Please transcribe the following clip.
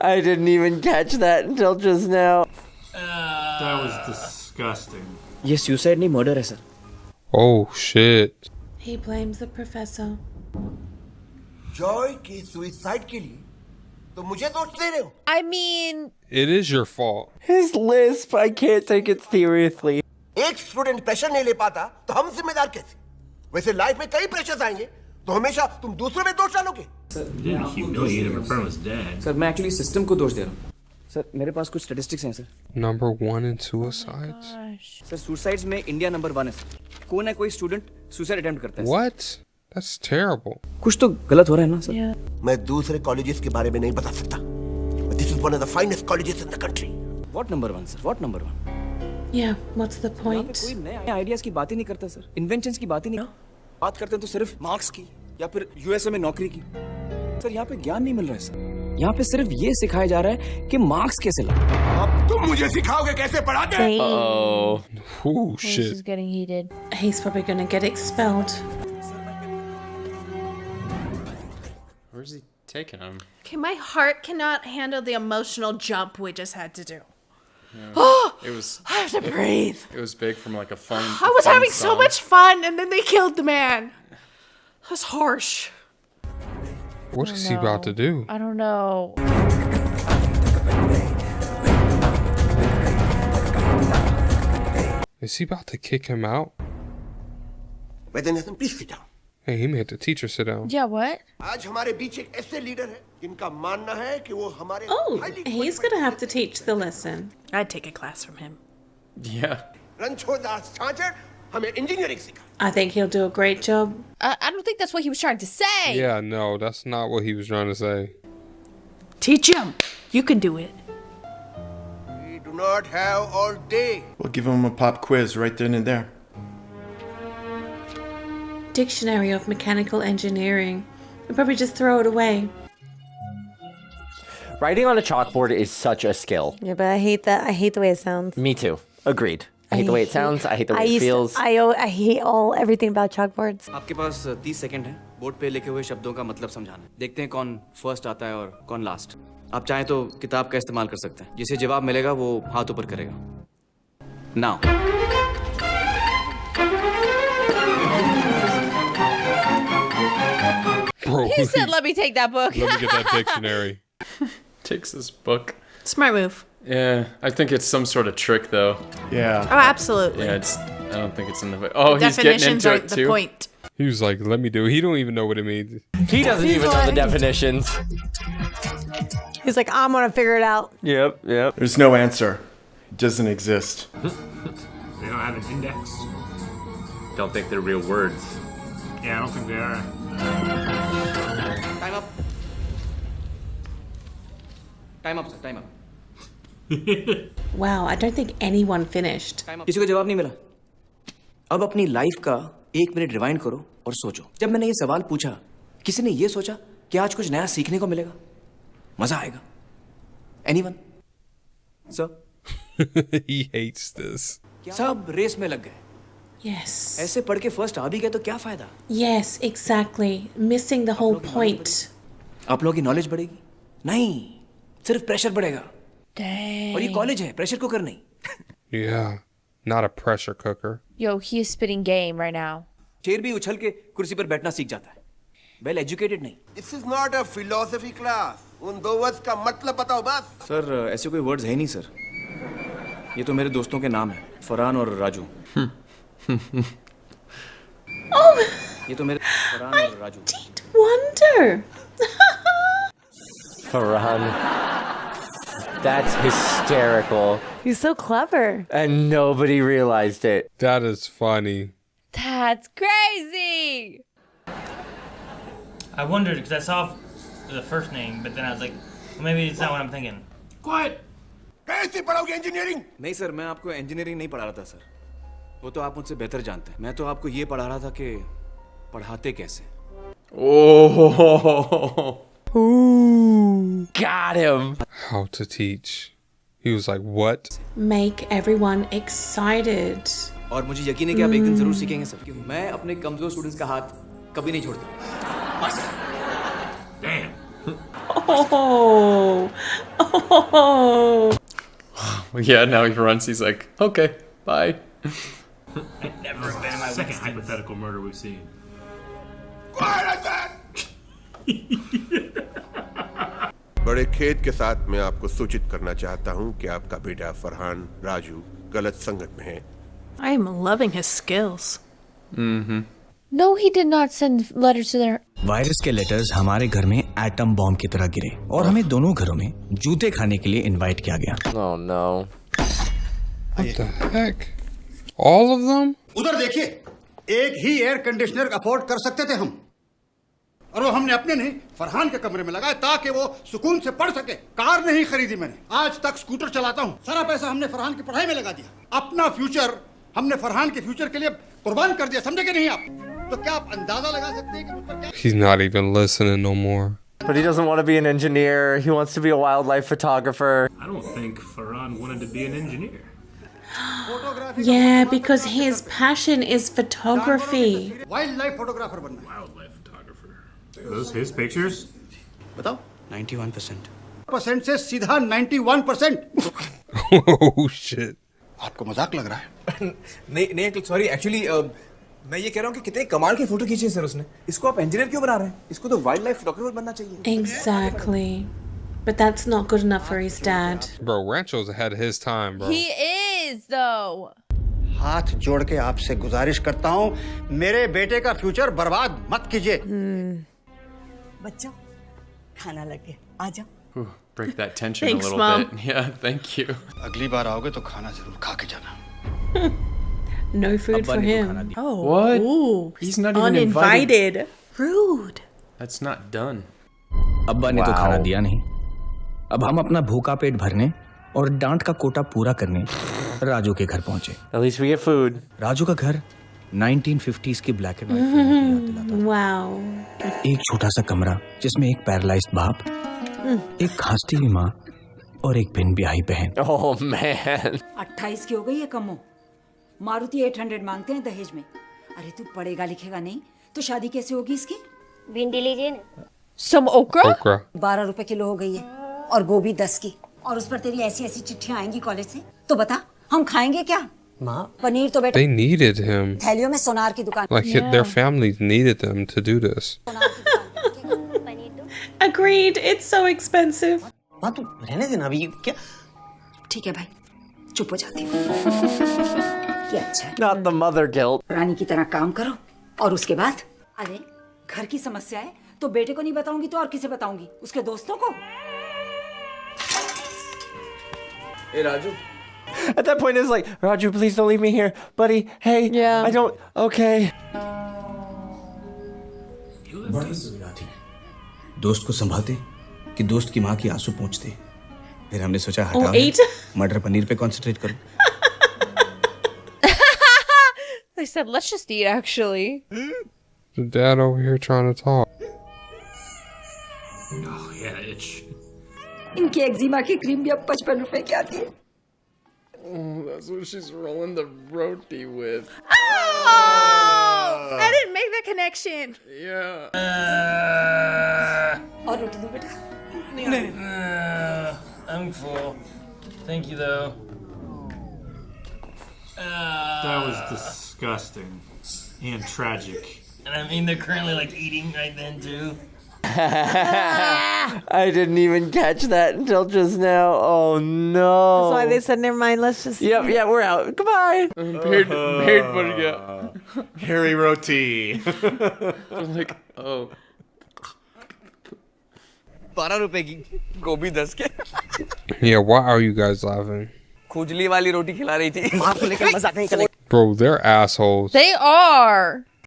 I didn't even catch that until just now. That was disgusting. ये suicide नहीं murder है sir. Oh shit. He blames the professor. Joy के suicide के लिए तो मुझे दोष दे रहे हो? I mean, It is your fault. His lisp, I can't take it seriously. एक स्टूडेंट प्रेशर नहीं ले पाता तो हम जिम्मेदार कैसे? वैसे लाइफ में कई प्रेशर्स आएंगे तो हमेशा तुम दूसरों में दोष डालोगे? Didn't humiliate him in front of his dad. Sir मैं एक्चुअली सिस्टम को दोष दे रहा हूँ. सर मेरे पास कुछ स्टैटिस्टिक्स हैं sir. Number 1 in suicides. Sir suicides में इंडिया नंबर 1 है सर. कोई ना कोई स्टूडेंट सुसाइड अटेम्प्ट करता है. What? That's terrible. कुछ तो गलत हो रहा है ना सर. मैं दूसरे कॉलेजेस के बारे में नहीं बता सकता. This is one of the finest colleges in the country. What number 1 sir? What number 1? Yeah, what's the point? कोई नए आइडियाज की बात ही नहीं करता सर. इन्वेंशंस की बात ही नहीं. बात करते हैं तो सिर्फ मार्क्स की या फिर यूएसए में नौकरी की. सर यहाँ पे ज्ञान नहीं मिल रहा है सर. यहाँ पे सिर्फ ये सिखाया जा रहा है कि मार्क्स कैसे लाए. अब तुम मुझे सिखाओगे कैसे पढ़ाते हैं? Oh this shit. is getting heated. He's probably gonna get expelled. Where's he taking him? Okay, my heart cannot handle the emotional jump we just had to do. It was I have to breathe. it was big from like a fun. I was fun having so song. much fun, and then they killed the man. That's harsh. What is he about to do? I don't know. Is he about to kick him out? Vedanath, please sit down. Hey, he made the teacher sit down. Yeah, what? आज हमारे बीच एक ऐसे leader है जिनका मानना है कि वो हमारे Oh, highly he's gonna have to teach the lesson. I'd take a class from him. Yeah. Ranchhoddas छाछड़ हमें इंजीनियरिंग सिखा. I think he'll do a great job. I don't think that's what he was trying to say. Yeah, no, that's not what he was trying to say. Teach him. You can do it. We do not have all day. We'll give him a pop quiz right then and there. Dictionary of Mechanical Engineering. I'll probably just throw it away. Writing on a chalkboard is such a skill. Yeah, but I hate that. I hate the way it sounds. Me too. Agreed. I hate the way it sounds. I hate the way it feels. I hate everything about chalkboards. आपके पास 30 second है board पे लिखे हुए शब्दों का मतलब समझाना. देखते हैं कौन फर्स्ट आता है और कौन लास्ट. आप चाहें तो किताब का इस्तेमाल कर सकते हैं. जिसे जवाब मिलेगा वो हाथ ऊपर करेगा. Now. Bro, He said, "Let me take that book." let me get that dictionary. Takes this book. Smart move. Yeah, I think it's some sort of trick though. Yeah. Oh, absolutely. Yeah, I don't think it's in the. Oh, he's getting Definitions into are it the too. point. He was like, let me do it. He don't even know what it means. He doesn't even know the definitions. He's like, I'm gonna figure it out. Yep. There's no answer. It doesn't exist. They don't have an index. Don't think they're real words. Yeah, I don't think they are. Time up. Time up, sir. Time up. Wow, I don't think anyone finished. Time up. किसी को जवाब नहीं मिला. अब अपनी life का 1 minute rewind करो और सोचो. जब मैंने ये सवाल पूछा, किसी ने ये सोचा कि आज कुछ नया सीखने को मिलेगा. मजा आएगा. Anyone? Sir? He hates this. सब रेस में लग गए. Yes. ऐसे पढ़ के फर्स्ट आ भी गए तो क्या फायदा. Yes, exactly. Missing the whole point. आप लोगों की नॉलेज बढ़ेगी. नहीं, सिर्फ प्रेशर बढ़ेगा. Dang. और ये कॉलेज है, प्रेशर कुकर नहीं. Yeah, not a pressure cooker. Yo, he is spitting game right now. शेर भी उछल के कुर्सी पर बैठना सीख जाता है. वेल एजुकेटेड नहीं. This is not a philosophy class. उन दो वर्ड्स का मतलब बताओ बस. सर ऐसे कोई वर्ड्स है नहीं सर. ये तो मेरे दोस्तों के नाम हैं. फरहान और राजू. ये तो मेरे फरहान और Raju. Did wonder. Farhan. That's hysterical. He's so clever. And nobody realized it. That is funny. That's crazy. I wondered because I saw the first name, but then I was like, well, maybe it's not what I'm thinking. Quiet. कैसे पढ़ोगे engineering? नहीं sir, मैं आपको engineering नहीं पढ़ा रहा था sir. वो तो आप मुझसे बेहतर जानते हैं. मैं तो आपको ये पढ़ा रहा था कि पढ़ाते कैसे. Oh. Ooh, got him. How to teach. He was like, what? Make everyone excited. और मुझे यकीन है कि आप एक दिन जरूर सीखेंगे सर. मैं अपने कमजोर स्टूडेंट्स का हाथ कभी नहीं छोड़ता. Damn. Oh. Oh. Yeah, now he runs. He's like, okay, bye. Never been in my Second hypothetical murder we've seen. बड़े खेद के साथ मैं आपको सूचित करना चाहता हूं कि आपका बेटा फरहान राजू गलत संगत में है। I am loving his skills. No, he did not send letters to their. Virus के लेटर्स हमारे घर में एटम बॉम्ब की तरह गिरे और हमें दोनों घरों में जूते खाने के लिए इनवाइट किया गया। Oh no. What the heck? All of them? उधर देखिए, एक ही एयर कंडीशनर अफोर्ड कर सकते थे हम, और वो हमने अपने नहीं फरहान के कमरे में लगाया ताकि वो सुकून से पढ़ सके। कार नहीं खरीदी मैंने, आज तक स्कूटर चलाता हूँ। सारा पैसा हमने फरहान की पढ़ाई में लगा दिया। अपना फ्यूचर हमने फरहान के फ्यूचर के लिए कुर्बान कर दिया, समझे कि नहीं आप? तो क्या आप अंदाजा लगा सकते हैं कि मुझ पर क्या? He's not even listening no more. But he doesn't want to be an engineer. He wants to be a wildlife photographer. I don't think Farhan wanted to be an engineer. Yeah, because his passion is photography. Wild life photographer बनना है। Wildlife photographer. Are those his pictures? बताओ 91% से सीधा 91%। Oh shit. आपको मजाक लग रहा है? नहीं अंकल, सॉरी। एक्चुअली मैं ये कह रहा हूँ कि कितने कमाल की फोटो खींची है सर उसने। इसको आप इंजीनियर क्यों बना रहे हैं? इसको तो वाइल्ड लाइफ फोटोग्राफर बनना चाहिए। Exactly. But that's not good enough for his dad. Bro, Rancho's ahead of his time, bro. He is, though. हाथ जोड़ के आपसे गुजारिश करता हूँ, मेरे बेटे का फ्यूचर बर्बाद मत कीजिए। बच्चों, खाना लग गया, आ जाओ। Ooh, break that tension Thanks, a little Mom. bit. Yeah, thank you. अगली बार आओगे तो खाना जरूर खा के जाना। No food for him. Oh. What? Ooh, He's not even uninvited. Rude. That's not done. अब्बा ने तो खाना दिया नहीं। अब हम अपना भूखा पेट भरने और डांट का कोटा पूरा करने राजू के घर पहुंचे। At least we get food. Raju का घर 1950s की ब्लैक एंड व्हाइट फिल्म की याद दिलाता Wow. था। एक छोटा सा कमरा जिसमें एक पैरालाइज्ड बाप, एक खांसती हुई माँ और एक बिन ब्याही बहन। Oh man. 28 की हो गई है कमो। मारुति 800 मांगते हैं दहेज में। अरे तू पढ़ेगा लिखेगा नहीं तो शादी कैसे होगी इसकी? भिंडी लीजिए ना। Some okra? Okra. 12 रुपए किलो हो गई है और गोभी 10 की, और उस पर तेरी ऐसी ऐसी चिट्ठियां आएंगी कॉलेज से। तो बता हम खाएंगे क्या? माँ पनीर तो बेटा They needed him. थैलियों में सोनार की दुकान। Like their families needed them to do this. Agreed. It's so expensive. माँ तू रहने देना अभी क्या? ठीक है भाई, चुप हो जाती हूँ। क्या अच्छा है। Not the mother guilt. रानी की तरह काम करो और उसके बाद अरे घर की समस्या है तो बेटे को नहीं बताऊंगी तो और किसे बताऊंगी? उसके दोस्तों को? ए Raju, At that point, it's like, Raju, please don't leave me here, buddy. Hey, Yeah. I don't. Okay. बड़ी सुविधा थी। दोस्त को संभालते कि दोस्त की माँ की आंसू पहुँचते। फिर हमने सोचा Oh, हटा 8? मटर पनीर पे कंसंट्रेट करूं। They said, let's just eat, actually. The dad over here trying to talk. Oh, yeah, itch. इनकी एक्जिमा की क्रीम भी अब 55 रुपए की आती है। That's what she's rolling the roti with. Oh! I didn't make that connection. Yeah. और रोटी दो बेटा। I'm full. Thank you, though. That was disgusting and tragic. And I mean, they're currently like eating right then, too. I didn't even catch that until just now. Oh no. That's why they said, never mind, let's just. Yep, yeah, we're out. Goodbye. Paid what do you got? Harry Roti. I'm like, oh. 12 रुपए की गोभी 10 के। Yeah, why are you guys laughing? खुजली वाली रोटी खिला रही थी। माँ को लेकर मजाक नहीं करेंगे। Bro, they're assholes. They are.